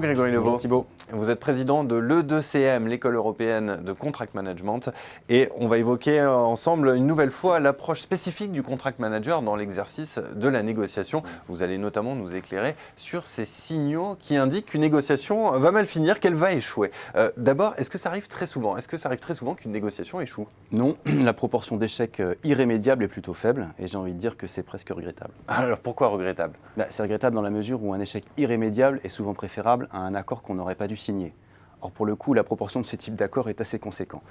Grégory Levaux. Bonjour Thibault. Vous êtes président de l'E2CM, l'École européenne de Contract Management, et on va évoquer ensemble une nouvelle fois l'approche spécifique du contract manager dans l'exercice de la négociation. Vous allez notamment nous éclairer sur ces signaux qui indiquent qu'une négociation va mal finir, qu'elle va échouer. D'abord, est-ce que ça arrive très souvent? Est-ce que ça arrive très souvent qu'une négociation échoue? Non, la proportion d'échecs irrémédiables est plutôt faible et j'ai envie de dire que c'est presque regrettable. Alors pourquoi regrettable? C'est regrettable dans la mesure où un échec irrémédiable est souvent préférable à un accord qu'on n'aurait pas dû signer. Or pour le coup, la proportion de ce type d'accord est assez conséquente.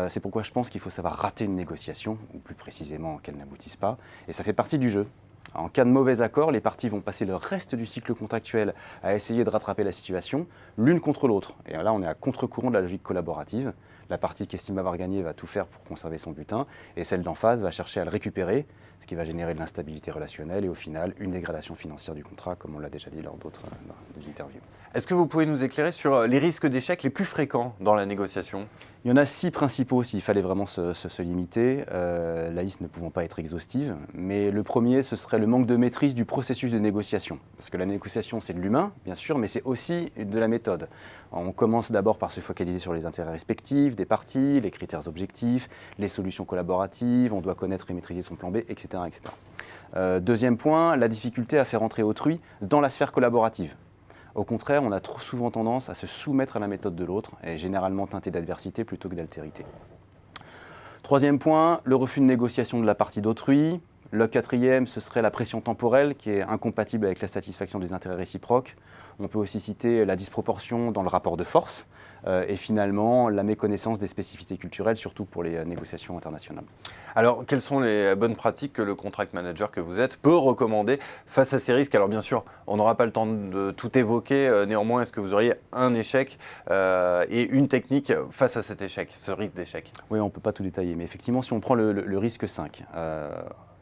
C'est pourquoi je pense qu'il faut savoir rater une négociation, ou plus précisément qu'elle n'aboutisse pas, et ça fait partie du jeu. En cas de mauvais accord, les parties vont passer le reste du cycle contractuel à essayer de rattraper la situation, l'une contre l'autre. Et là, on est à contre-courant de la logique collaborative. La partie qui estime avoir gagné va tout faire pour conserver son butin, et celle d'en face va chercher à le récupérer, ce qui va générer de l'instabilité relationnelle et au final une dégradation financière du contrat, comme on l'a déjà dit lors d'autres interviews. Est-ce que vous pouvez nous éclairer sur les risques d'échec les plus fréquents dans la négociation? Il y en a 6 principaux s'il fallait vraiment se limiter, la liste ne pouvant pas être exhaustive, mais le premier ce serait le manque de maîtrise du processus de négociation. Parce que la négociation c'est de l'humain, bien sûr, mais c'est aussi de la méthode. On commence d'abord par se focaliser sur les intérêts respectifs des parties, les critères objectifs, les solutions collaboratives, on doit connaître et maîtriser son plan B, etc. etc. Deuxième point, la difficulté à faire entrer autrui dans la sphère collaborative. Au contraire, on a trop souvent tendance à se soumettre à la méthode de l'autre, et généralement teintée d'adversité plutôt que d'altérité. Troisième point, le refus de négociation de la partie d'autrui. Le quatrième, ce serait la pression temporelle qui est incompatible avec la satisfaction des intérêts réciproques. On peut aussi citer la disproportion dans le rapport de force et finalement la méconnaissance des spécificités culturelles, surtout pour les négociations internationales. Alors, quelles sont les bonnes pratiques que le contract manager que vous êtes peut recommander face à ces risques? Alors bien sûr, on n'aura pas le temps de tout évoquer. Néanmoins, est-ce que vous auriez un échec et une technique face à cet échec, ce risque d'échec? Oui, on ne peut pas tout détailler, mais effectivement, si on prend le risque 5,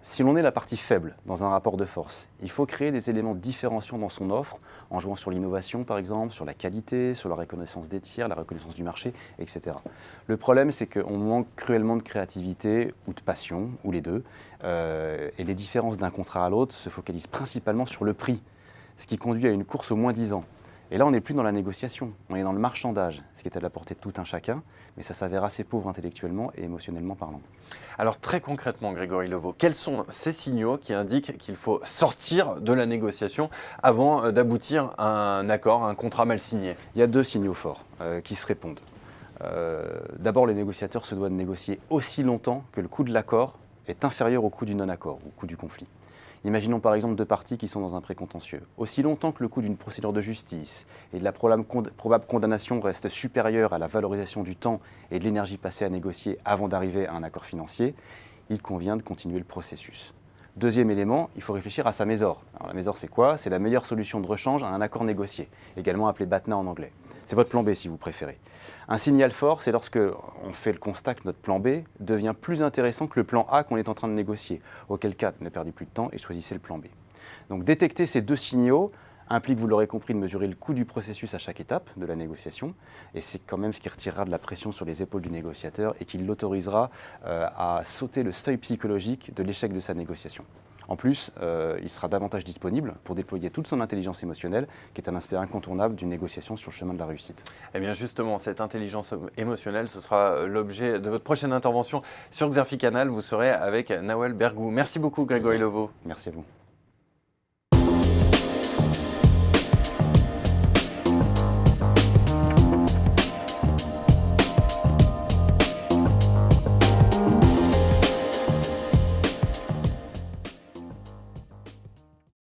si l'on est la partie faible dans un rapport de force, il faut créer des éléments différenciants dans son offre, en jouant sur l'innovation par exemple, sur la qualité, sur la reconnaissance des tiers, la reconnaissance du marché, etc. Le problème, c'est qu'on manque cruellement de créativité ou de passion, ou les deux, et les différences d'un contrat à l'autre se focalisent principalement sur le prix, ce qui conduit à une course au moins-disant. Et là, on n'est plus dans la négociation, on est dans le marchandage, ce qui est à la portée de tout un chacun, mais ça s'avère assez pauvre intellectuellement et émotionnellement parlant. Alors très concrètement, Grégory Levaux, quels sont ces signaux qui indiquent qu'il faut sortir de la négociation avant d'aboutir à un accord, à un contrat mal signé? Il y a 2 signaux forts qui se répondent. D'abord, les négociateurs se doivent de négocier aussi longtemps que le coût de l'accord est inférieur au coût du non-accord, au coût du conflit. Imaginons par exemple 2 parties qui sont dans un précontentieux. Aussi longtemps que le coût d'une procédure de justice et de la probable condamnation reste supérieur à la valorisation du temps et de l'énergie passée à négocier avant d'arriver à un accord financier, il convient de continuer le processus. Deuxième élément, il faut réfléchir à sa mésore. Alors la mésore c'est quoi? C'est la meilleure solution de rechange à un accord négocié, également appelé BATNA en anglais. C'est votre plan B si vous préférez. Un signal fort, c'est lorsque on fait le constat que notre plan B devient plus intéressant que le plan A qu'on est en train de négocier. Auquel cas, ne perdez plus de temps et choisissez le plan B. Donc détecter ces 2 signaux implique, vous l'aurez compris, de mesurer le coût du processus à chaque étape de la négociation. Et c'est quand même ce qui retirera de la pression sur les épaules du négociateur et qui l'autorisera à sauter le seuil psychologique de l'échec de sa négociation. En plus, il sera davantage disponible pour déployer toute son intelligence émotionnelle, qui est un aspect incontournable d'une négociation sur le chemin de la réussite. Eh bien justement, cette intelligence émotionnelle, ce sera l'objet de votre prochaine intervention sur Xerfi Canal. Vous serez avec Nawel Bergou. Merci beaucoup Grégory Levaux. Merci à vous.